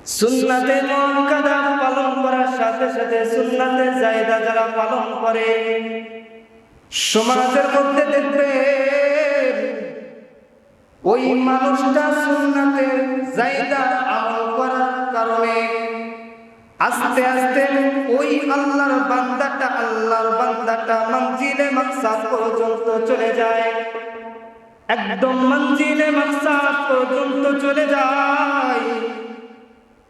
সুন্নাতে মুআক্কাদা পালন করার সাথে সাথে সুন্নাতে জায়েদা যারা পালন করে সমাজের মধ্যে দেখবেন ওই মানুষটা সুন্নাতে জায়েদা আমল করার কারণে আস্তে আস্তে ওই আল্লাহর বান্দাটা মঞ্জিলে মাকসাদ পর্যন্ত চলে যায়, একদম মঞ্জিলে মাকসাদ পর্যন্ত চলে যায়।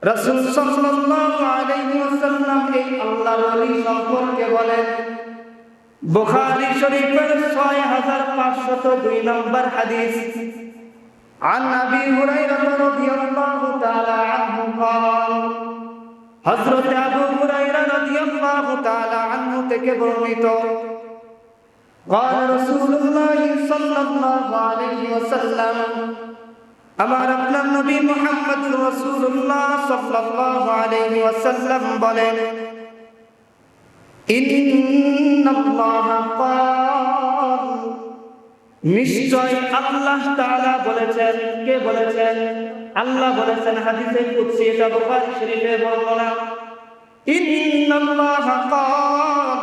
রাসূল সাল্লাল্লাহু আলাইহি ওয়াসাল্লাম এই আল্লাহর ওলি সম্পর্কে বলেন, বুখারী শরীফের 6502 নম্বর হাদিস, عن أبي هريرة رضي الله تعالى عنه قال হযরত আবু হুরায়রা রাদিয়াল্লাহু তাআলা আনহু থেকে বর্ণিত, قال رسول الله صلى الله عليه وسلم আমার আপনার নবী মুহাম্মদুর রাসূলুল্লাহ সাল্লাল্লাহু আলাইহি ওয়াসাল্লাম বলেন, ইন্নাল্লাহা ক্বাল, নিশ্চয় আল্লাহ তাআলা বলেছেন। কে বলেছেন? আল্লাহ বলেছেন। হাদিসে কুদসি, এটা বুখারী শরীফের বর্ণনা। ইন্নাল্লাহা ক্বাল,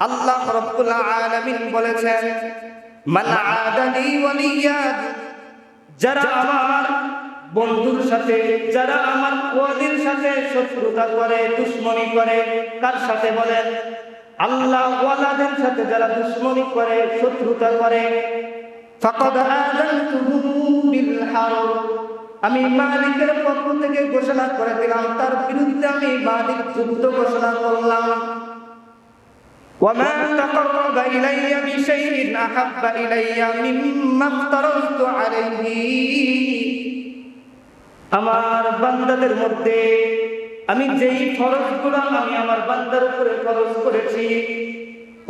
আল্লাহ রাব্বুল আলামিন বলেছেন, মান আদালি ওয়ালিয়ান, যারা আমার বন্ধুর সাথে, যারা আমার ওয়ালির সাথে শত্রুতা করে, দুশমনি করে, কার সাথে বলেন? আল্লাহ ওয়ালাদের সাথে যারা দুশমনি করে, শত্রুতা করে, ফাকাদ আযানতুহু বিল হারব, আমি মালিকের পক্ষ থেকে ঘোষণা করে দিলাম, তার বিরুদ্ধে আমি মালিক যুদ্ধ ঘোষণা করলাম। وما تقرب إلي بشيء أحب إلي مما افترضت عليه, আমার বান্দাদের মধ্যে আমি যেই ফরজগুলো আমি আমার বান্দার উপরে ফরজ করেছি,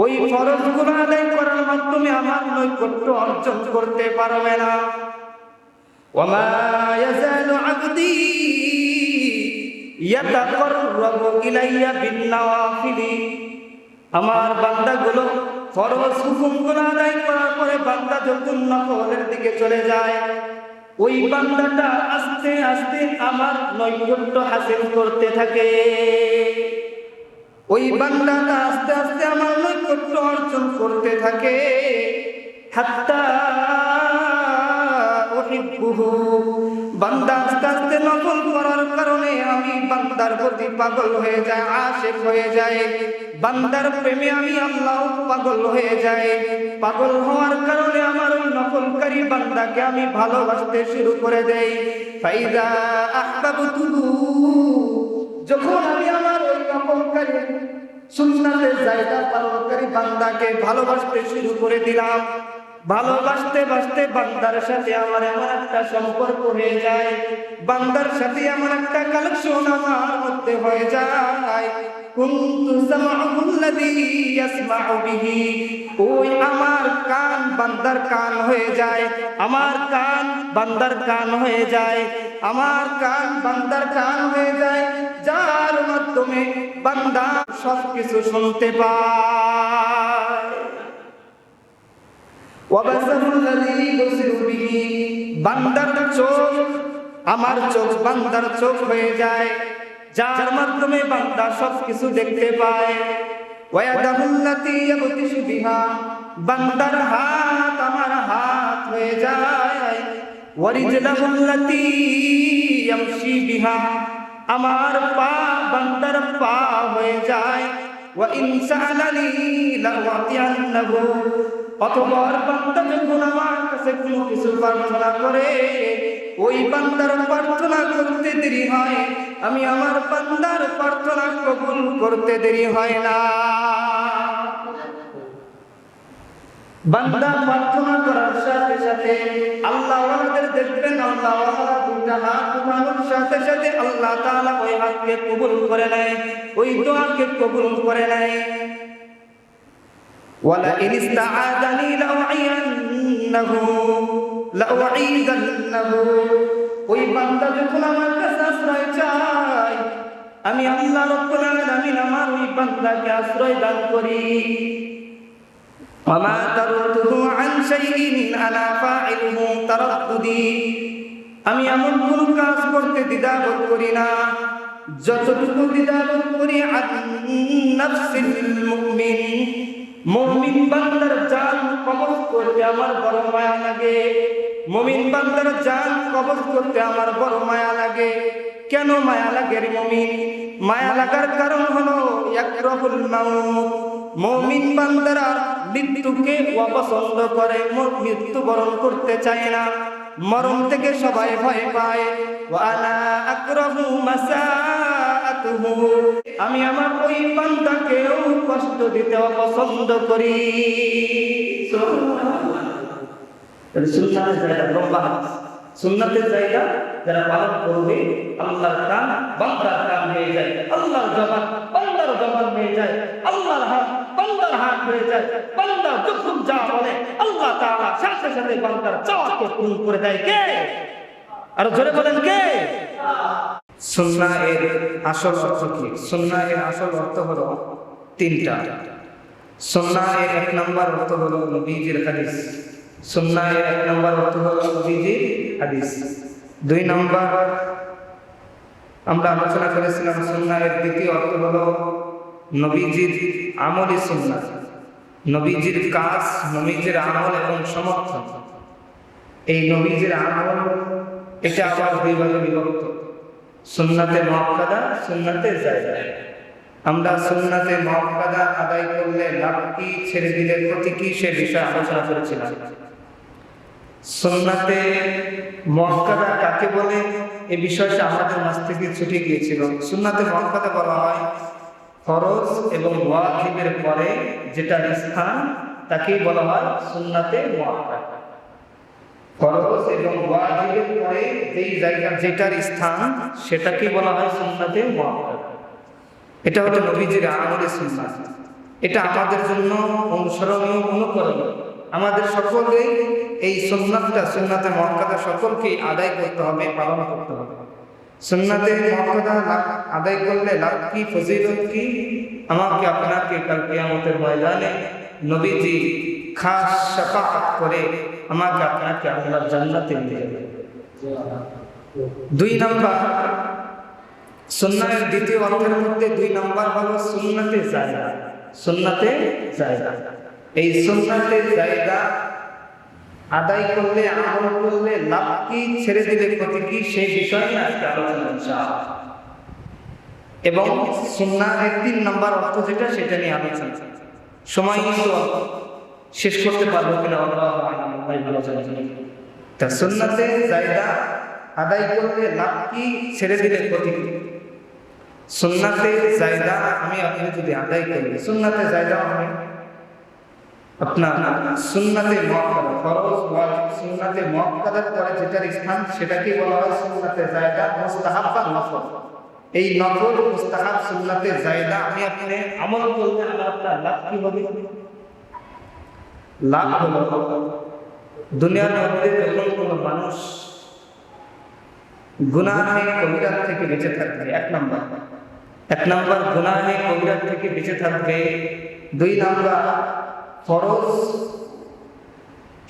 ওই ফরজগুলো আদায় করার মাধ্যমে আমার নৈকট্য অর্জন করতে পারবে না। ওয়ামা ইয়াজালু আবদি ইয়াতাকাররাবু ইলাইয়া বিন-নওয়াফিলি, আমার বান্দাগুলো ফরজ হুকুমগুলো আদায় করার পরে বান্দা যখন নফলের দিকে চলে যায়, ওই বান্দাটা আস্তে আস্তে আমার নৈকট্য হাসিল করতে থাকে, ওই বান্দাটা আস্তে আস্তে আমার নৈকট্য অর্জন করতে থাকে। হাত্তা উহিব্বুহু, বান্দা আস্তে আস্তে নফল করার কারণে আমি বান্দার প্রতি পাগল হয়ে যায়, আশিক হয়ে যায়, বান্দার প্রেমে আমি আল্লাহ পাগল হয়ে যায়। পাগল হওয়ার কারণে আমার ওই নফলকারী বান্দাকে আমি ভালোবাসতে শুরু করে দেই। ফাইদা আহবাবতুহু, যখন আমি আমার ওই নফলকারী সুন্নাতে জায়েদা পালনকারী বান্দাকে ভালোবাসতে শুরু করে দিলাম, ভালোবাসতে বাসতে বান্দার সাথে আমার এমন একটা সম্পর্ক হয়ে যায়, বান্দার সাথে এমন একটা কানেকশন আমার মধ্যে হয়ে যায়। কুনতু সামাউল্লাযী ইয়াসমাউ বিহি, ওই আমার কান বান্দার কান হয়ে যায়, আমার কান বান্দার কান হয়ে যায়, আমার কান বান্দার কান হয়ে যায়, যার মাধ্যমে বান্দা সবকিছু শুনতে পায়। ওয়াবাসারুল্লাযী ইউবসিরু বিহি, বান্দার চোখ, আমার চোখ বান্দার চোখ হয়ে যায়, যার মাধ্যমে বান্দা সবকিছু দেখতে পায়। ওয়ায়াদাহুল্লাতী ইয়াবতিশু বিহা, বান্দার হাত আমার হাত হয়ে যায়। ওয়ারিজলাহুল্লাতী ইয়ামশী বিহা, আমার পা বান্দার পা হয়ে যায়। ওয়া ইন সাআলানী লাউআতিয়ান্নাহু, অতঃপর বান্দা যখন আমার কাছে কোনো কিছু প্রার্থনা করে, ওই বান্দার প্রার্থনা করতে দেরি হয়, আমি আমার বান্দার প্রার্থনা কবুল করতে দেরি হয় না। বান্দা প্রার্থনা করার সাথে সাথে আল্লাহ ওয়ালাদের দেখবেন, আল্লাহ ওয়ালা দুইটা হাত উঠানোর সাথে সাথে আল্লাহ তাআলা ওই হাতকে কবুল করে নেয়, ওই দোয়াকে কবুল করে নেয়। ওয়ালা ইন ইসতাআযানি লাউঈযান্নাহু, ওই বান্দা যখন আমার কাছে আশ্রয় চায়, আমি আল্লাহ রাব্বুল আলামিন আমার ওই বান্দাকে আশ্রয় দান করি। ওয়ামা তারুতুহু আন শাইইন আলা ফাইলহু তারাদ্দুদি, আমি এমন কোন কাজ করতে দ্বিধাবোধ করি না যতটুকু দ্বিধাবোধ করি নাফসিল মুমিন, মুমিন বান্দার জান কবজ করতে আমার বড় মায়া লাগে। মুমিন বান্দার জান কবজ করতে আমার বড় মায়া লাগে। কেন মায়া লাগে রে মুমিন? মায়া লাগার কারণ হলো ইয়াকরাহুল মাউত। মুমিন বান্দারা মৃত্যুকে অপছন্দ করে, মৃত্যুবরণ করতে চায় না, মরণ থেকে সবাই ভয় পায়। ওয়া আনা আকরাহু মাসাআতুহু, আমি আমার ওই বান্দাকেও কষ্ট দিতে অপছন্দ করি। সুন্নাতের জায়গা লম্বা, সুন্নাতের জায়গা যারা পালন করবে আল্লাহর কাম বান্দার কাম হয়ে যায়, আল্লাহর জবান বান্দার জবান হয়ে যায়, আল্লাহর হাত বান্দার হাত হয়ে যায়। বান্দা যখন যা বলে আল্লাহ তাআলা সাথে সাথে বান্দার চাওয়াকে পূরণ করে দেয়। কে? আর জোরে বলেন কে? সুন্নাহ এর আসল অর্থ কি? সুন্নাহ এর আসল অর্থ হলো তিনটা। সুন্নাহ এর এক নম্বর অর্থ হলো নবীজির হাদিস। সুন্নাহ এর এক নম্বর অর্থ হলো নবীজির হাদিস। দুই নম্বর আমরা আলোচনা করেছিলাম সুন্নাহ এর দ্বিতীয় অর্থ হলো নবীজির আমলি সুন্নাহ, নবীজির কাজ, নবীজির আমল এবং সমর্থন। এই নবীজির আমল এটা আবার দুই ভাগে বিভক্ত, সুন্নাতে মুআক্কাদা, সুন্নাতে জায়েদা। আমরা সুন্নাতে মুআক্কাদা আদায় করলে লাভ কি, ছেড়ে দিলে ক্ষতি কি, সে বিষয়ে আলোচনা করেছিলাম। সুন্নাতে মুআক্কাদা কাকে বলে এই বিষয়টা আমাদের মাঝ থেকে ছুটে গিয়েছিল। সুন্নাতে মুআক্কাদা বলা হয় ফরজ এবং ওয়াজিবের পরে যেটার স্থান তাকেই বলা হয় সুন্নাতে মুআক্কাদা। ফরজ এবং ওয়াজিবের পরে যেই জায়গা যেটার স্থান সেটাকে বলা হয় সুন্নাতে মুআক্কাদা। এটা হলো নবীজির আমলে সুন্নাত। এটা আমাদের জন্য অনুসরণীয়, অনুকরণীয়। আমাদের সকলে এই সুন্নাতটা, সুন্নাতে মুআক্কাদা সকলকে আদায় করতে হবে, পালন করতে হবে। সুন্নাতে মুআক্কাদা আদায় করলে লাভ কি, ফজিলত কি? আমাকে আপনাকে কাল কিয়ামতের ময়দানে নবীজি খাস শাফাআত করে আমাকে আপনাকে আল্লাহর জান্নাতে নিয়ে যাবে। দুই নাম্বার সুন্নাহের দ্বিতীয় অর্থের মধ্যে দুই নাম্বার হলো সুন্নাতে জায়েদা। সুন্নাতে জায়েদা, এই সুন্নাতে জায়েদা আদায় করলে, আমল করলে লাভ কি, ছেড়ে দিলে ক্ষতি কি, সেই বিষয়ে আজকে আলোচনা ইনশাআল্লাহ। এবং সুন্নাহের তিন নাম্বার অর্থ যেটা, সেটা নিয়ে আলোচনা। সময় কিন্তু শেষ করতে পারবো কিনা আল্লাহু আ'লাম, ভাই ভালো জানেন। তা সুন্নাতে জায়েদা আদায় করলে লাভ কি, ছেড়ে দিলে ক্ষতি কি? সুন্নাতে জায়েদা আমি আপনি যদি আদায় করি, সুন্নাতে জায়েদা মানে আপনার সুন্নাতে মুআক্কাদা, ফরজ ওয়াজিব সুন্নাতে মুআক্কাদার পরে যেটার স্থান সেটাকে বলা হয় সুন্নাতে জায়েদা, মুস্তাহাব বা নফল। এই নফল মুস্তাহাব সুন্নাতে জায়েদা আমি আপনি আমল করলে আমার আপনার লাভ কি হবে? লাভ হলো দুনিয়ার মধ্যে যখন কোনো মানুষ গুনাহে কবিরা থেকে বেঁচে থাকবে, এক নাম্বার গুনাহে কবিরা থেকে বেঁচে থাকবে। দুই নাম্বার ফরজ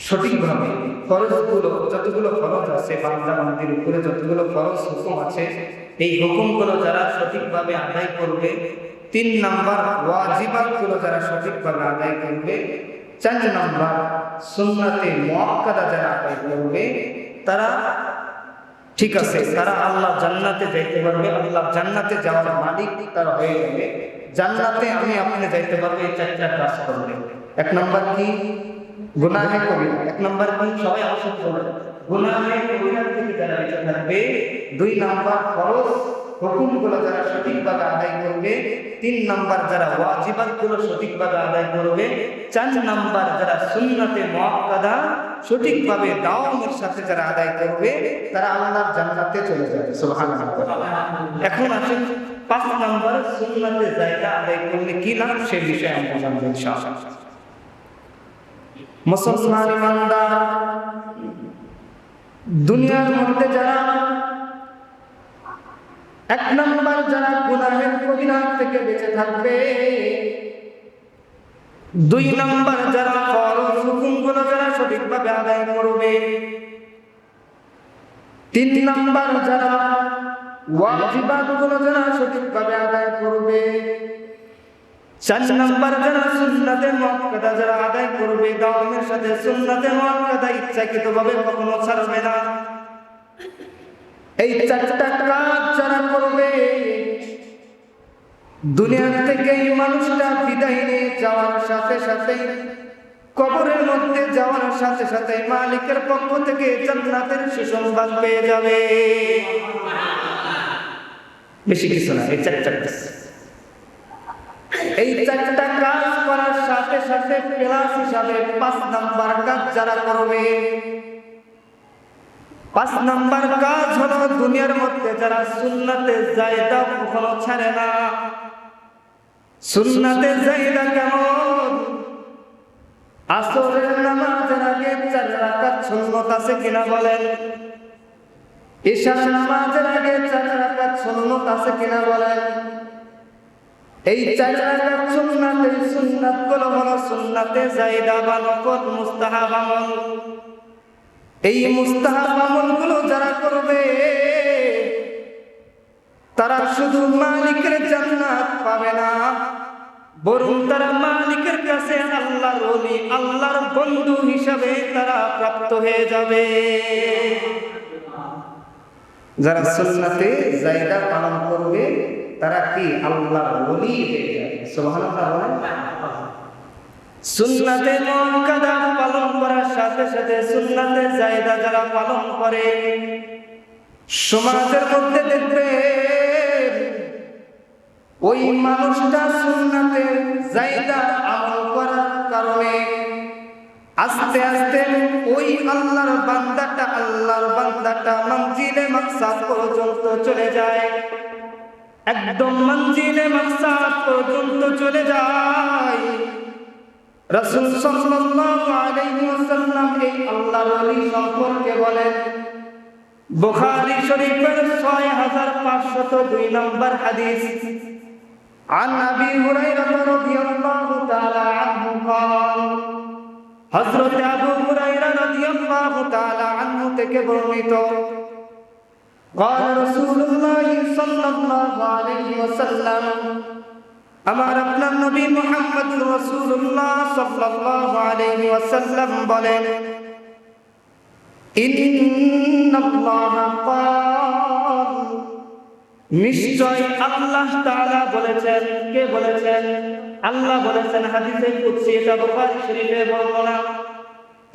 সঠিকভাবে, ফরজগুলো যতগুলো ফরজ আছে বান্দা বান্দির উপরে, যতগুলো ফরজ হুকুম আছে এই হুকুমগুলো যারা সঠিকভাবে আদায় করবে। তিন নাম্বার ওয়াজিবাতগুলো যারা সঠিকভাবে আদায় করবে। চার নাম্বার সুন্নাতে মুআক্কাদা যারা আদায় করবে তারা ঠিক আছে, তারা আল্লাহ জান্নাতে যাইতে পারবে, আল্লাহ জান্নাতে যাওয়ার মালিক তারা হয়ে যাবে। জান্নাতে আমি আপনি যাইতে পারবো এই চারটা কাজ করলে। এক নাম্বার কি? গুনাহে কবিরা। এক নাম্বার কি? সবাই আসল করবে, গুনাহে কবিরা থেকে যারা বেঁচে থাকবে। দুই নাম্বার ফরজ হুকুমগুলো যারা সঠিকভাবে আদায় করবে। তিন নাম্বার যারা ওয়াজিবাতগুলো সঠিকভাবে আদায় করবে। চার নাম্বার যারা সুন্নাতে মুআক্কাদা সঠিকভাবে দাওয়ামের সাথে যারা আদায় করবে তারা আল্লাহর জান্নাতে চলে যাবে। সুবহানাল্লাহ। এখন আসেন পাঁচ নাম্বার সুন্নাতে জায়েদা আদায় করলে কি লাভ, সেই বিষয়ে আমরা জানব ইনশাআল্লাহ। মুসলমান ইমানদার দুনিয়ার মধ্যে যারা এক নাম্বার যারা গুনাহের কবিরা থেকে বেঁচে থাকবে, দুই নাম্বার যারা ফরজ হুকুমগুলো যারা সঠিকভাবে আদায় করবে, তিন নাম্বার যারা ওয়াজিবাতগুলো যারা সঠিকভাবে আদায় করবে, চার নাম্বার যারা সুন্নাতে মুআক্কাদা যারা আদায় করবে, দাওয়ামের সাথে সুন্নাতে মুআক্কাদা ইচ্ছাকৃতভাবে কখনো ছাড়বে না। এই চারটা কাজ যারা করবে, দুনিয়া থেকে এই মানুষটা বিদায় নিয়ে যাওয়ার সাথে সাথে, কবরের মধ্যে যাওয়ার সাথে সাথে মালিকের পক্ষ থেকে জান্নাতের সুসংবাদ পেয়ে যাবে। বেশি কিছু না, এই চারটা কাজ। এই চারটা কাজ করার সাথে সাথে প্লাস হিসাবে 5 নাম্বার কাজ যারা করবে, 5 নাম্বার কাজ হলো দুনিয়ার মধ্যে যারা সুন্নাতে জায়দা কখনো ছাড়ে না। সুন্নাতে জায়দা কেমন? আসরের নামাজের আগে 4 রাকাত সুন্নত আছে কিনা বলেন? ইশার নামাজের আগে 4 রাকাত সুন্নত আছে কিনা বলেন? এই 4 রাকাত সুন্নাতের সুন্নাতগুলো হলো সুন্নাতে জায়দা বা নফল মুস্তাহাব আমল। এই মুস্তাহাব আমলগুলো যারা করবে, তারা শুধু মালিকের জান্নাত পাবে না, বরং তারা মালিকের কাছে আল্লাহর ওলি, আল্লাহর বন্ধু হিসাবে তারা প্রাপ্ত হয়ে যাবে। যারা সুন্নাতে জায়দা পালন করবে তারা কি আল্লাহর ওলি হয়ে যাবে। সুবহানাল্লাহ বলেন। সুন্নাতে মুআক্কাদা পালন করার সাথে সাথে সুন্নাতে জায়দা যারা পালন করে, সমাজের মধ্যে দেখবে ওই মানুষটা সুন্নাতে জায়দা আমল করার কারণে আস্তে আস্তে ওই আল্লাহর বান্দাটা মঞ্জিলে মাকসাদ পর্যন্ত চলে যায়। একদম মঞ্জিলে মাকসাদ পর্যন্ত চলে যায়। রাসূল সাল্লাল্লাহু আলাইহি ওয়াসাল্লাম এই আল্লাহর ওলি সম্পর্কে বলেন, বুখারী শরীফের 6502 নম্বর হাদিস, عن أبي هريرة رضي الله تعالى عنه قال, হযরত আবু হুরায়রা রাদিয়াল্লাহু তাআলা আনহু থেকে বর্ণিত, قال رسول الله صلى الله عليه وسلم, আমার আপনার নবী মুহাম্মদুর রাসূলুল্লাহ সাল্লাল্লাহু আলাইহি ওয়াসাল্লাম বলেন, ইন্নাল্লাহা ক্বাল, নিশ্চয় আল্লাহ তাআলা বলেছেন। কে বলেছেন? আল্লাহ বলেছেন। হাদিসে কুদসি, এটা বুখারী শরীফে বর্ণনা।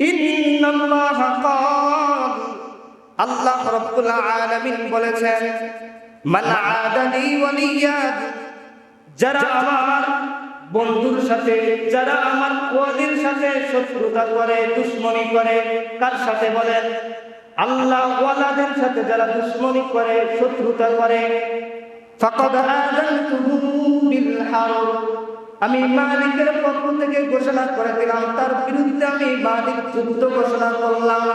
ইন্নাল্লাহা ক্বাল, আল্লাহ রাব্বুল আলামিন বলেছেন, মান আদালি ওয়ালিয়ান, যারা আমার বন্ধুর সাথে, যারা আমার ওয়ালির সাথে শত্রুতা করে, দুশমনি করে, কার সাথে বলেন? আল্লাহ ওয়ালাদের সাথে যারা দুশমনি করে, শত্রুতা করে, ফাকাদ আযানতুহু বিল হারব, আমি মালিকের পক্ষ থেকে ঘোষণা করে দিলাম, তার বিরুদ্ধে আমি মালিক যুদ্ধ ঘোষণা করলাম।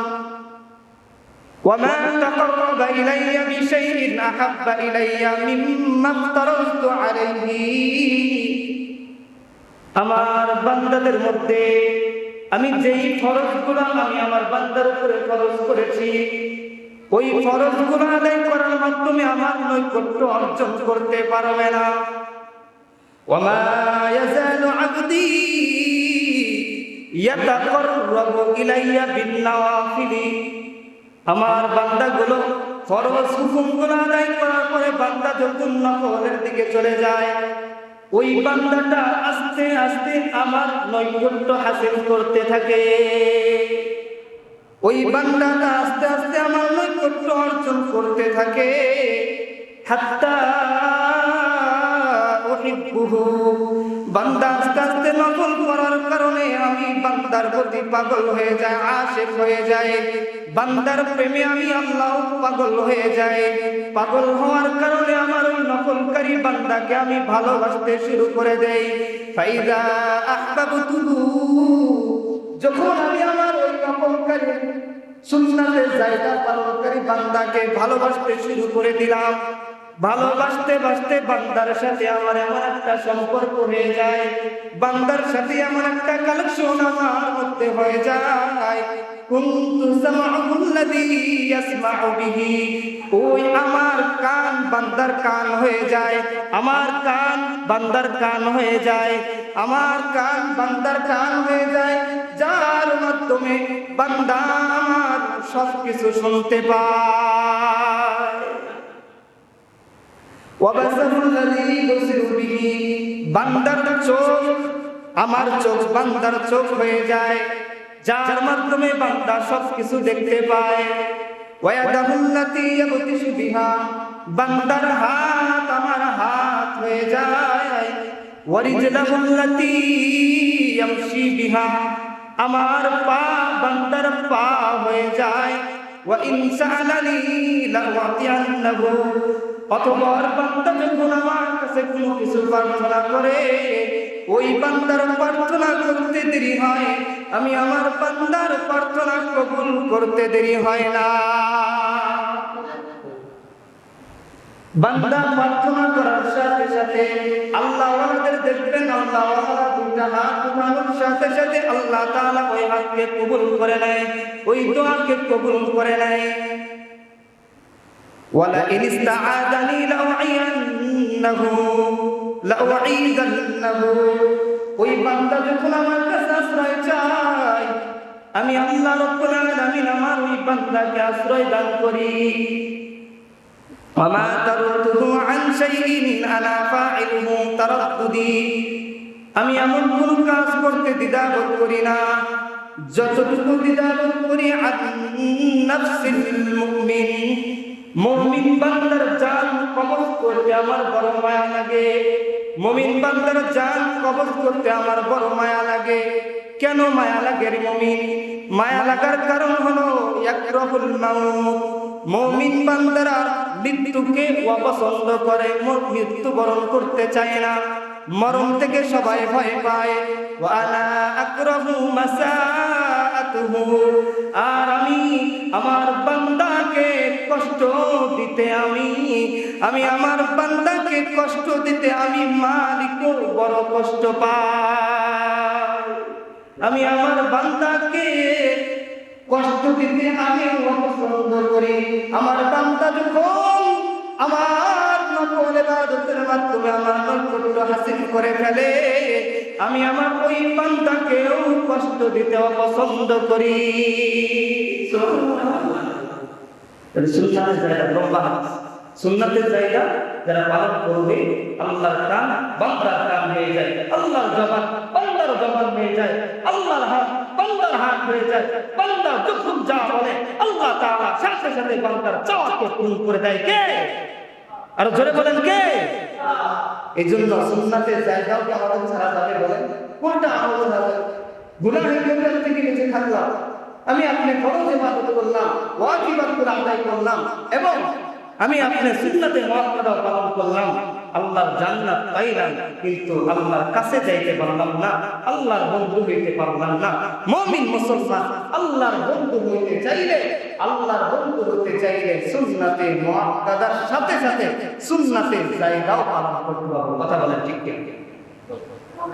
ওয়ামা তাকাররাবা ইলাইয়া বিশাইইন আহাব্বা ইলাইয়া মিম্মা ইফতারাতু আলাইহি, আমার বান্দাদের মধ্যে আমি যেই ফরজগুলো আমি আমার বান্দার উপরে ফরজ করেছি, ওই ফরজগুলো আদায় করার মাধ্যমে আমার নৈকট্য অর্জন করতে পারবে না। ওয়ামা ইয়াজালু আবদি ইয়াতাকাররাবু ইলাইয়া বিন নওয়াফিলি, আমার বান্দাগুলো ফরজ হুকুমগুলো আদায় করার পরে বান্দা যখন নফলের দিকে চলে যায়, ওই বান্দাটা আস্তে আস্তে আমার নৈকট্য হাসিল করতে থাকে। ওই বান্দাটা আস্তে আস্তে আমার নৈকট্য অর্জন করতে থাকে। হাত্তা উহিব্বুহু, বান্দা আস্তে আস্তে নফল করার কারণে আমি বান্দার প্রতি পাগল হয়ে যাই, আশিক হয়ে যাই। বান্দার প্রেমে আমি আল্লাহ পাগল হয়ে যাই। পাগল হওয়ার কারণে আমার ওই নফলকারী বান্দাকে আমি ভালোবাসতে শুরু করে দেই। ফাইযা আহবাবতুহু, যখন আমি আমার ওই নফলকারী সুন্নাতের জায়গা পালনকারী বান্দাকে ভালোবাসতে শুরু করে দিলাম, ভালোবাসতে বাসতে বান্দার সাথে আমার এমন একটা সম্পর্ক হয়ে যায়, বান্দার সাথে এমন একটা কালেকশন আমার মধ্যে হয়ে যায়। কুনতু সামাউল্লাযী ইয়াসমাউ বিহি, ওই আমার কান বান্দার কান হয়ে যায়, আমার কান বান্দার কান হয়ে যায়, আমার কান বান্দার কান হয়ে যায়, যার মাধ্যমে বান্দা আমার সবকিছু শুনতে পায়। ওয়াবাসারুল্লাযী ইউবসিরু বিহি, বান্দার চোখ, আমার চোখ বান্দার চোখ হয়ে যায়, যার মাধ্যমে বান্দা সবকিছু দেখতে পায়। ওয়ায়াদাহুল্লাতী ইয়াবতিশু বিহা, বান্দার হাত আমার হাত হয়ে যায়। ওয়ারিজলাহুল্লাতী ইয়ামশী বিহা, আমার পা বান্দার পা হয়ে যায়। ওয়া ইন সাআলানী লাউতিআন্নাহু, অতঃপর বান্দা যখন আমার কাছে কোনো কিছু প্রার্থনা করে, ওই বান্দার প্রার্থনা করতে দেরি হয়, আমি আমার বান্দার প্রার্থনা কবুল করতে দেরি হয় না। বান্দা প্রার্থনা করার সাথে সাথে আল্লাহ ওয়ালাদের দেখবেন, আল্লাহ ওয়ালা দুইটা হাত উঠানোর সাথে সাথে আল্লাহ তাআলা ওই হাতকে কবুল করে নেয়, ওই দোয়াকে কবুল করে নেয়। ওয়ালা ইন ইসতাআযানি লাউঈযান্নাহু, ওই বান্দা যখন আমার কাছে আশ্রয় চায়, আমি আল্লাহ রাব্বুল আলামিন আমার ওই বান্দাকে আশ্রয় দান করি। ওয়ামা তারুদু আন শাইইন আলা ফাইলহু তারাদ্দুদি, আমি এমন কোন কাজ করতে দ্বিধাবোধ করি না যতটুকু দ্বিধাবোধ করি আন নাফসিল মুমিন, মুমিন বান্দার জান কবজ করতে আমার বড় মায়া লাগে, মুমিন বান্দার জান কবজ করতে আমার বড় মায়া লাগে। কেন মায়া লাগে রে মুমিন? মায়া লাগার কারণ হলো ইয়াকরাহুল মাউত, মুমিন বান্দারা মৃত্যুকে অপছন্দ করে, মৃত্যুবরণ করতে চায় না, মরণ থেকে সবাই ভয় পায়। ওয়া আনা আকরাহু মাসাআতুহু, আর আমি আমার বান্দাকে কষ্ট দিতে আমি আমার বান্দাকে কষ্ট দিতে আমি মালিকও বড় কষ্ট পাই। আমি আমার বান্দাকে কষ্ট দিতে আমি অপছন্দ করি। আমার বান্দা যখন আমার নফল ইবাদতের মাধ্যমে আমার নৈকট্য হাসিল করে ফেলে, আমি আমার ওই বান্দাকেও কষ্ট দিতে অপছন্দ করি। সুন্নাতের জায়গা লম্বা, সুন্নাতের জায়গা যারা পালন করবে, আল্লাহর কান বান্দার কান হয়ে যায়, আল্লাহর জবান বান্দার জবান হয়ে যায়, আল্লাহর হাত বান্দার হাত হয়ে যায়। বান্দা যখন যা বলে আল্লাহ তাআলা সাথে সাথে বান্দার চাওয়াকে পূরণ করে দেয়। কে? আর জোরে বলেন কে? এই জন্য সুন্নাতের জায়গাও কি আমাদের ছাড়া যাবে? বলেন কোনটা আমাদের যাবে? গুনাহের থেকে বেঁচে থাকলাম, আমি আপনি ফরজ ইবাদত করলাম, ওয়াজিবাতগুলো আদায় করলাম, এবং আমি আপনার সুন্নাতে মুআক্কাদা পালন করলাম, আল্লাহর জান্নাত পাইলাম, কিন্তু আল্লাহর কাছে যাইতে পারলাম না, আল্লাহর বন্ধু হইতে পারলাম না। মুমিন মুসলমান আল্লাহর বন্ধু হইতে চাইলে, আল্লাহর বন্ধু হতে চাইলে সুন্নাতে মুআক্কাদার সাথে সাথে সুন্নাতের জায়গাও পালন করতে হবে। কথা বলেন ঠিক কি?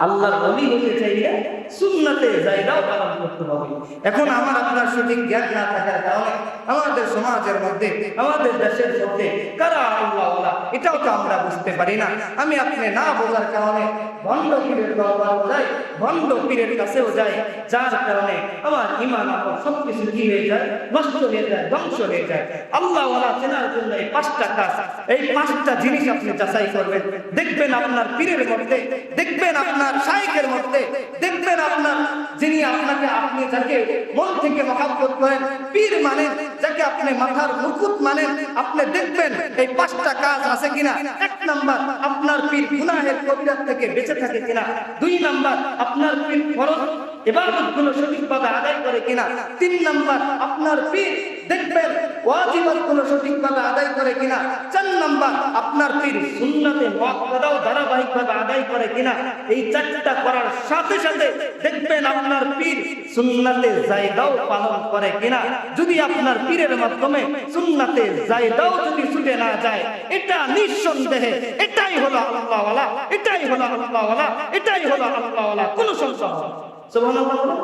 আল্লাহর ওলি হতে চাইলে সুন্নাতে জায়গাও পালন করতে হবে। এখন আমার আপনার সঠিক জ্ঞান না থাকার কারণে আমাদের সমাজের মধ্যে, আমাদের দেশের মধ্যে কারা আল্লাহ ওয়ালা এটাও তো আমরা বুঝতে পারি না। আমি আপনি না বোঝার কারণে ভণ্ড পীরের দরবারও যাই, ভণ্ড পীরের কাছেও যাই, যার কারণে আমার ঈমান আমল সবকিছু কি হয়ে যায়? নষ্ট হয়ে যায়, ধ্বংস হয়ে যায়। আল্লাহ ওয়ালা চেনার জন্য এই 5টা কাজ, এই 5টা জিনিস আপনি যাচাই করবেন। দেখবেন আপনার পীরের মধ্যে, দেখবেন আপনার শাইখের মধ্যে, দেখবেন আপনার যিনি আপনাকে, আপনি যাকে মন থেকে মহব্বত করেন, পীর মানেন, যাকে আপনি মাথার মুকুট মানেন, আপনি দেখবেন এই 5টা কাজ আছে কিনা। 1 নাম্বার, আপনার পীর গুনাহের কবিরা থেকে বেঁচে থাকে কিনা। 2 নাম্বার, আপনার পীর ফরজ ইবাদতগুলো সঠিকভাবে আদায় করে কিনা। 3 নাম্বার, আপনার পীর দেখবেন ওয়াজিবাতগুলো সঠিকভাবে আদায় করে কিনা। 4 নাম্বার, আপনার পীর সুন্নাতে মুআক্কাদাও ধারাবাহিকভাবে আদায় করে কিনা। এই 4টা করার সাথে সাথে দেখবেন আপনার পীর সুন্নাতে জায়গাও পালন করে কিনা। যদি আপনার পীর পীরের মাধ্যমে সুন্নাতে জায়েদাও যদি ছুটে না যায়, এটা নিঃসন্দেহে এটাই হলো আল্লাহওয়ালা, এটাই হলো আল্লাহওয়ালা, এটাই হলো আল্লাহওয়ালা, কোনো সংশয় নেই। সুবহানাল্লাহ।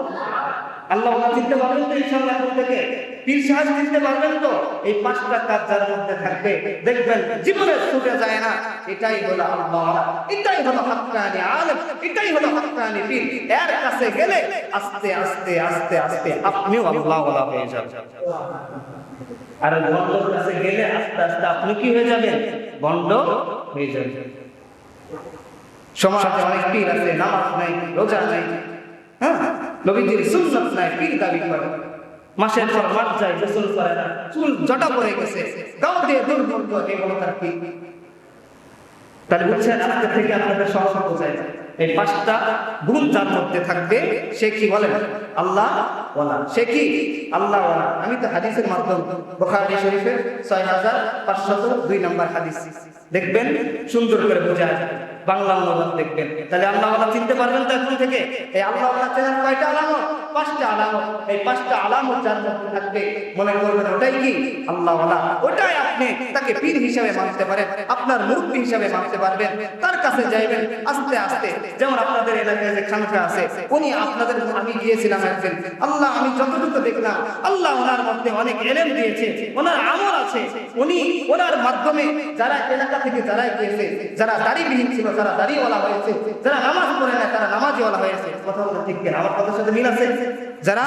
আল্লাহওয়ালা চিনতে পারবেন তো ইনশাআল্লাহ? থেকে পীর সাহেব চিনতে পারবেন তো? এই পাঁচটা কাজ যার মধ্যে থাকবে দেখবেন জীবনে ছুটে যায় না। এটাই হলো আল্লাহওয়ালা, এটাই হলো হাক্কানি আলেম, এটাই হলো হাক্কানি পীর। এর কাছে গেলে আস্তে আস্তে আস্তে আস্তে আপনিও আল্লাহওয়ালা হয়ে যাবেন। আর বন্ডর কাছে গেলে আস্তে আস্তে আপনি কি হয়ে যাবেন? বন্ড হয়ে যাবেন। সমাজে অনেক পীর আছে, নামাজ নাই, রোজা নাই, হ্যাঁ, নবীজির সুন্নাত নাই, পীর দাবি করে। মাসের পর মাস যায়, গোসল করে না, চুল জটা পড়ে গেছে, গাও দিয়ে দুর্গন্ধ, এগুলো তার কি? তাহলে বুঝছেন, আজকে থেকে আপনাদের সহজ বোঝায় এই পাঁচটা গুণ যার মধ্যে থাকবে সে কি বলেন? আল্লাহওয়ালা। সে কি? আল্লাহওয়ালা। আমি তো হাদিসের মাধ্যমে বুখারী শরীফের 6502 নম্বর হাদিস দেখবেন, সুন্দর করে বোঝা যায়, বাংলা অনুবাদ দেখবেন। তাহলে আল্লাহওয়ালা চিনতে পারবেন তো এখন থেকে? এই আল্লাহওয়ালা চেনার কয়টা আলামত? পাঁচটা আলামত। এই পাঁচটা আলামত যার মধ্যে থাকবে মনে করবেন ওটাই কি? আল্লাহওয়ালা। ওটাই আপনি তাকে পীর হিসাবে মানতে পারেন, আপনার মুরব্বি হিসাবে মানতে পারবেন, তার কাছে যাইবেন আস্তে আস্তে। যেমন আপনাদের এলাকায় যে খানকা আছে, উনি আপনাদের, আমি গিয়েছিলাম একদিন, আল্লাহ আমি যতটুকু দেখলাম, আল্লাহ ওনার মধ্যে অনেক ইলম দিয়েছে, ওনার আমল আছে। উনি ওনার মাধ্যমে যারা এলাকা থেকে যারা গিয়েছে, যারা দাড়িবিহীন ছিল যারা দাড়িওয়ালা হয়েছে, যারা নামাজ পড়ে না তারা নামাজিওয়ালা হয়েছে। কথা বলতে ঠিক কিনা? আমার কথার সাথে মিল আছে? যারা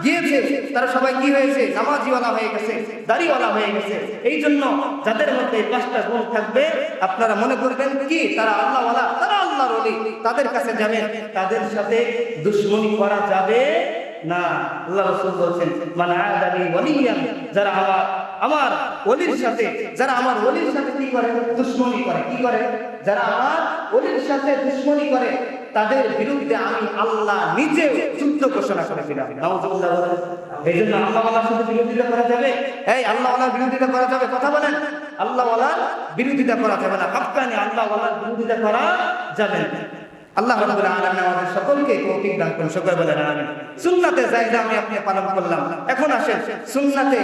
গিয়েছে তারা সবাই কি হয়েছে? নামাজিওয়ালা হয়ে গেছে, দাড়িওয়ালা হয়ে গেছে। এই জন্য যাদের মধ্যে পাঁচটা গুণ থাকবে আপনারা মনে করবেন কি তারা আল্লাহওয়ালা, তারা আল্লাহর ওলি। তাদের কাছে যাবেন, তাদের সাথে দুশমনি করা যাবে না। আল্লাহ রাসূল বলেন, মান আদানি ওয়ালিয়ান, যারা আমার ওলির সাথে, যারা আমার ওলির সাথে কি করে? দুশমনি করে। কি করে? যারা আমার ওলির সাথে দুশমনি করে তাদের বিরুদ্ধে আমি আল্লাহ নিজে যুদ্ধ ঘোষণা করে দিলাম। নাউজুবিল্লাহ। এই জন্য আল্লাহওয়ালার সাথে বিরোধিতা করা যাবে? এই আল্লাহওয়ালার বিরোধিতা করা যাবে? কথা বলেন। আল্লাহওয়ালার বিরোধিতা করা যাবে না, হাক্কানি আল্লাহওয়ালার বিরোধিতা করা যাবে না। আল্লাহ রাব্বুল আলামিন আমাদের সকলকে তৌফিক দান করুন। সকলে বলেন আমিন। সুন্নাতে জায়েদা আমি আপনি পালন করলাম। এখন আসেন সুন্নাতে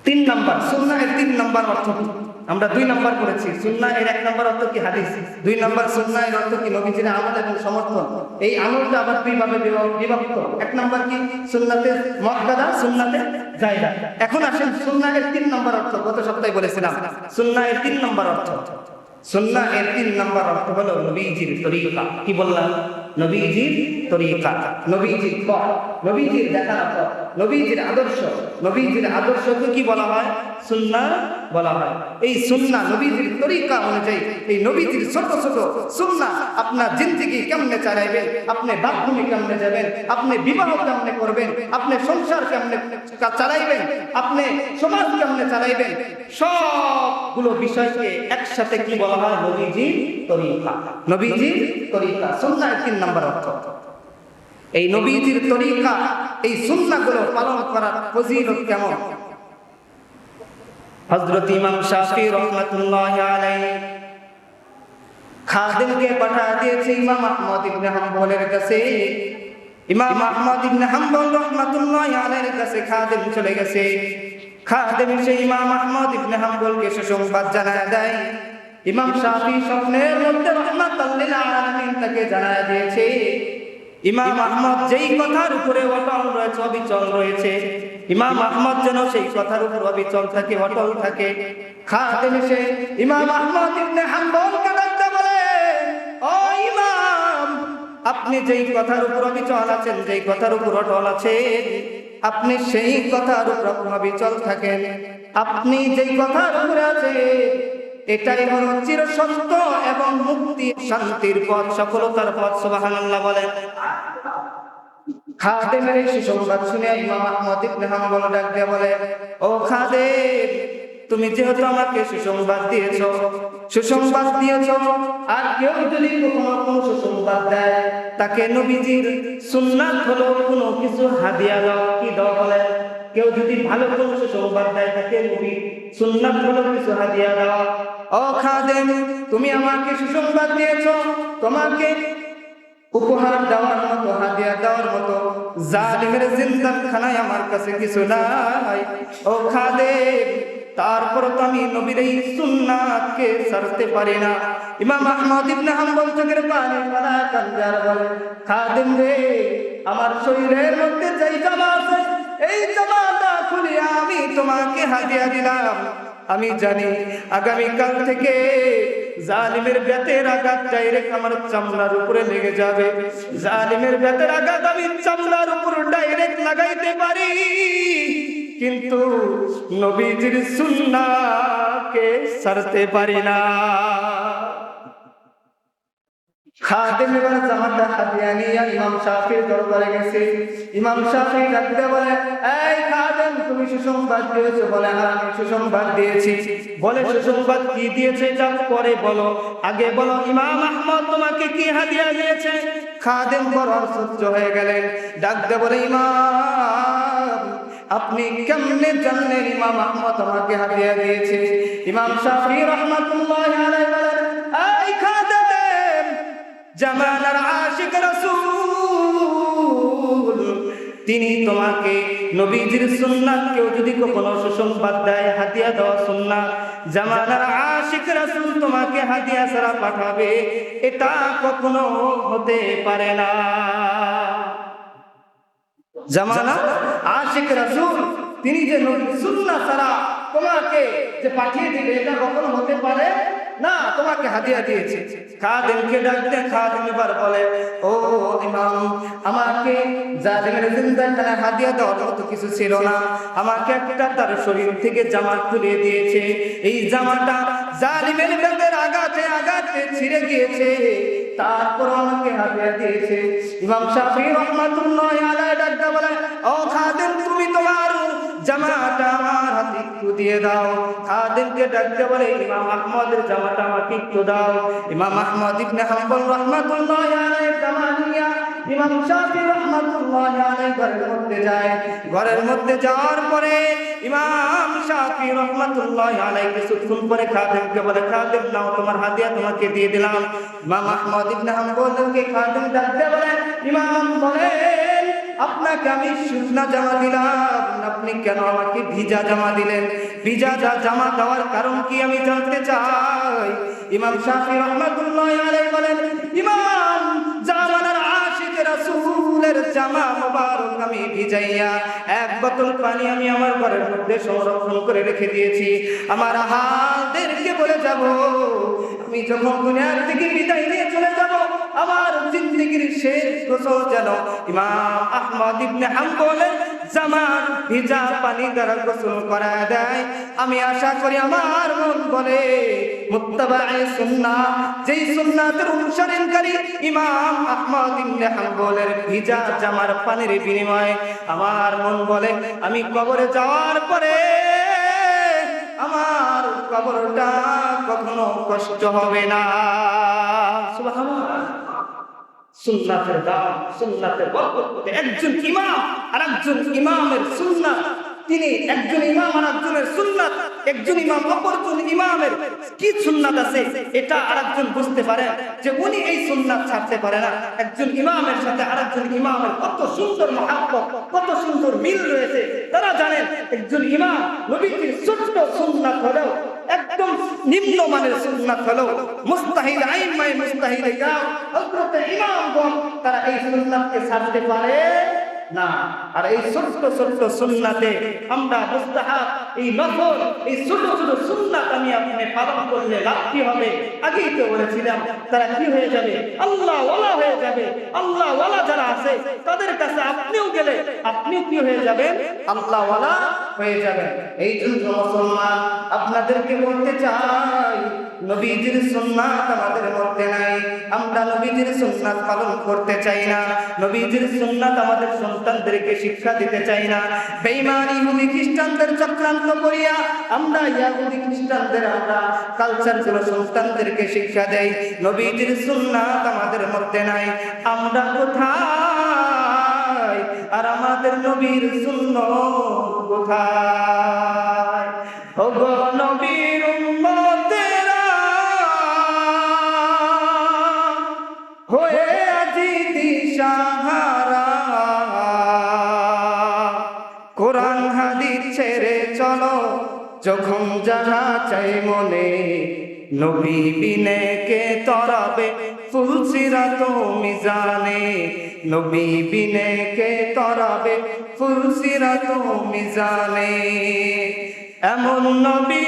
3 নাম্বার, সুন্নাহের 3 নাম্বার অর্থ। আমরা 2 নাম্বার করেছি। সুন্নাহের 1 নাম্বার অর্থ কি? হাদিস। 2 নাম্বার সুন্নাহের অর্থ কি? নবীজির আমল এবং সমর্থন। এই আমলটা আবার 2 ভাবে বিভক্ত। 1 নাম্বার কি? সুন্নাতে মুআক্কাদা, সুন্নাতে জায়েদা। এখন আসেন সুন্নাহের 3 নাম্বার অর্থ। গত সপ্তাহে বলেছিলাম সুন্নাহের 3 নাম্বার অর্থ। সুন্নাহের 3 নাম্বার অর্থ হলো নবীজির তরিকা। কি বললাম? নবীজির তরিকা, নবীজির পথ, নবীজির দেখানো পথ, নবীজির আদর্শ। নবীজির আদর্শকে কি বলা হয়? সুন্নাহ বলা হয়। এই সুন্নাহ নবীজির তরিকা অনুযায়ী, এই নবীজির ছোট ছোট সুন্নাহ আপনার জিন্দেগি কেমনে চালাইবেন, আপনি বাথরুমে কেমনে যাবেন, আপনি বিবাহ কেমনে করবেন, আপনি সংসার কেমনে চালাইবেন, আপনি সমাজ কেমনে চালাইবেন, সবগুলো বিষয়কে একসাথে কি বলা হয়? নবীজির তরিকা। নবীজির তরিকা সুন্নাহের 3 নাম্বার অর্থ। এই নবীজির তরিকা, এই সুন্নাহগুলো পালন করার ফজিলত কেমন? হযরত ইমাম শাফি রাহমাতুল্লাহি আলাইহি খাদেমকে পাঠিয়ে দিয়েছে ইমাম আহমদ ইবনে হাম্বলের কাছে। ইমাম আহমদ ইবনে হাম্বল রাহমাতুল্লাহি আলাইহির কাছে খাদেম চলে গেছে। খাদেম এসে ইমাম আহমদ ইবনে হাম্বলকে সুসংবাদ জানায় দেয়, ইমাম শাফি স্বপ্নের মধ্যে রাহমাতুল লিল আলামিন তাকে জানায় দিয়েছে ইমাম আহমদ যেই কথার উপরে অটল রয়েছে, অবিচল রয়েছে, ইমাম আহমদ যেন সেই কথার উপর অবিচল থাকে, অটল থাকে। খাদেম এসে ইমাম আহমদ ইবনে হাম্বলকে ডাকতে বলে, ও ইমাম, আপনি যেই কথার উপর অবিচল আছেন, যেই কথার উপর অটল আছেন, আপনি সেই কথার উপর অবিচল থাকেন। আপনি যেই কথার উপরে আছেন এটাই হলো চিরসত্য এবং মুক্তি, শান্তির পথ, সফলতার পথ। সুবহানাল্লাহ বলেন। খাদেমের এই সুসংবাদ শুনে ইমাম আহমদ ইবনে হাম্বল ডাক দিয়ে বলে, ও খাদেম, তুমি যেহেতু আমাকে সুসংবাদ দিয়েছো, আর কেউ যদি কখনো কোনো সুসংবাদ দেয় তাকে নবীজির সুন্নাত হলো কোনো কিছু হাদিয়া দাও। কি দাও বলে? কেউ যদি ভালো কোনো সুসংবাদ দেয় তাকে নবীর সুন্নাত হলো কিছু হাদিয়া দাও। ও খাদেম, তুমি আমাকে সুসংবাদ দিয়েছো, তোমাকে উপহার দেওয়ার মতো, হাদিয়া দেওয়ার মতো জালিমের জিন্দাতখানায় আমার কাছে কিছু নাই। ও খাদেম, তারপর তো আমি নবীর এই সুন্নাতকে ছাড়তে পারি না। ইমাম আহমদ ইবনে হাম্বল চোখের পানি ফেলা কান্দার বলে, খাদেম রে, আমার শরীরের মধ্যে যেই জামা আছে এই জামাটা খুলিয়া আমি তোমাকে হাদিয়া দিলাম। আমি জানি আগামীকাল থেকে জালিমের বেতের আঘাত ডাইরেক্ট আমার চামড়ার উপরে লেগে যাবে। জালিমের বেতের আঘাত আমি চামড়ার উপর ডাইরেক্ট লাগাইতে পারি, কিন্তু নবীজির সুন্নাহকে ছাড়তে পারি না। খাদেম এবার জামাটা হাদিয়া নিয়ে ইমাম শাফির দরবারে গেছে। ইমাম শাফি ডাকতে বলে, এই খাদেম, তুমি সুসংবাদ দিয়েছো? বলে, হ্যাঁ আমি সুসংবাদ দিয়েছি। বলে, সুসংবাদ কি দিয়েছে এটা পরে বলো, আগে বলো ইমাম আহমদ তোমাকে কি হাদিয়া দিয়েছে? খাদেম বড় আশ্চর্য হয়ে গেলেন, ডাকতে বলে, ইমাম আপনি কেমনে জানলেন ইমাম আহমদ আমাকে হাদিয়া দিয়েছে? ইমাম শাফি রাহমাতুল্লাহি আলাইহি বলেন, এই খাদেম, জামানার আশিক রাসূল তিনি তোমাকে নবীজির সুন্নাত, কেউ যদি কখনো সুসংবাদ দেয়, হাদিয়া দেওয়া সুন্নাত, জামানার আশিক রাসূল তোমাকে হাদিয়া ছাড়া পাঠাবে, এটা কখনো হতে পারে না। জামানার আশিক রাসূল তিনি যে নবীর সুন্নাত ছাড়া তোমাকে যে পাঠিয়ে দিবে, এটা কখনো হতে পারে না, তোমাকে হাদিয়া দিয়েছে। খাদেমকে ডাকতে খাদেম এবার বলে, ও ইমাম, আমাকে জালিমের জিন্দাখানায় হাদিয়া দেওয়ার মতো কিছু ছিল না, আমাকে একটা তার শরীর থেকে জামা তুলে দিয়েছে। এই জামাটা জালিমের বেতের আঘাতে আঘাতে ছিঁড়ে গিয়েছে, তারপর আমাকে হাদিয়া দিয়েছে। ইমাম শাফি রাহমাতুল্লাহি আলাইহি ডাকতে বলে, ও খাদেম, তুমি তোমার জামাটা আমার হাতে একটু দিয়ে দাও। খাদেমকে ডাকতে বলে, ইমাম আহমদের জামাটা আমাকে একটু দাও। ইমাম আহমদ ইবনে হাম্বল রাহমাতুল্লাহি আলাইহি জামা নিয়া ইমাম শাফি রাহমাতুল্লাহি আলাইহি ঘরের মধ্যে যায়। ঘরের মধ্যে যাওয়ার পরে ইমাম শাফি রাহমাতুল্লাহি আলাইহি কিছুক্ষণ পরে খাদেমকে বলে, খাদেম নাও তোমার হাদিয়া তোমাকে দিয়ে দিলাম। ইমাম আহমদ ইবনে হাম্বলকে খাদেম ডাকতে বলে, ইমাম বলেন, আপনাকে আমি শুকনা জামা দিলাম, আপনি কেন আমাকে ভিজা জামা দিলেন? ভিজা জামা দেওয়ার কারণ কি আমি জানতে চাই। ইমাম শাফি রাহমাতুল্লাহি আলাইহি বলেন, ইমাম, জামানার আশিক রাসূলের জামা মোবারক আমি ভিজাইয়া এক বোতল পানি আমি আমার ঘরের মধ্যে সংরক্ষণ করে রেখে দিয়েছি। আমার হালদেরকে বলে যাব, আমি যখন দুনিয়ার থেকে বিদায় নিয়ে চলে যাব, আমার জিন্দেগির শেষ গোসল যেন ইমাম আহমদ ইবনে হাম্বলের জামার ভিজা পানি দ্বারা গোসল করা দেয়। আমি আশা করি আমার মন বলে, মুত্তাবায়ে সুন্নাহ, যেই সুন্নাতের অনুসরণকারী ইমাম আহমদ ইবনে হাম্বলের ভিজা জামার পানির বিনিময়ে আমার মন বলে, আমি কবরে যাওয়ার পরে আমার কবরটা কখনো কষ্ট হবে না। সুবহানাল্লাহ। সুন্নাতের দাম, সুন্নাতের বরকত, একজন ইমাম আর একজন ইমামের সুন্নাত, তিনি একজন ইমাম আর একজনের সুন্নাত, একজন ইমাম অপরজন ইমামের কি সুন্নাত আছে এটা আরেকজন বুঝতে পারে, যে উনি এই সুন্নাত ছাড়তে পারে না। একজন ইমামের সাথে আরেকজন ইমামের কত সুন্দর মহব্বত, কত সুন্দর মিল রয়েছে, তারা জানেন একজন ইমাম নবীজির ছোট্ট সুন্নাত হলেও, একদম নিম্নমানের সুন্নাত হলেও মুস্তাহিদ আইম্মায়ে মুস্তাহিদ হযরত ইমামগণ তারা এই সুন্নাতকে ছাড়তে পারে না। আর এই ছোট্ট ছোট্ট সুন্নাতে আমরা মুস্তাহাব, এই নফল, এই ছোট ছোট সুন্নাত আমি আপনি পালন করলে লাভ কি হবে? আগেই তো বলেছিলাম, তারা কি হয়ে যাবে? আল্লাহ ওয়ালা হয়ে যাবে। আল্লাহ ওয়ালা যারা আছে তাদের কাছে আপনিও গেলে আপনিও কি হয়ে যাবেন? আল্লাহ ওয়ালা হয়ে যাবেন। এই জন্য মুসলমান, আপনাদেরকে বলতে চাই, নবীজির সুন্নাত আমাদের মধ্যে নাই, আমরা নবীজির সুন্নাত পালন করতে চাই না, নবীজির সুন্নাত আমাদের সন্তানদেরকে শিক্ষা দিতে চাই না। বেঈমান ইহুদি খ্রিস্টানদের চক্রান্ত করিয়া আমরা ইহুদি খ্রিস্টানদের আমরা কালচার গুলো সন্তানদেরকে শিক্ষা দেই, নবীজির সুন্নাত আমাদের মধ্যে নাই। আমরা কোথায় আর আমাদের নবীর সুন্নাত কোথায়? ওগো নবীর উম্মতেরা হয়ে আজি যাহা চাই মনে, নবী বিনে কে তরাবে ফুলসিরাত মিজানে, নবী বিনে কে তরাবে ফুলসিরাত মিজানে। এমন নবী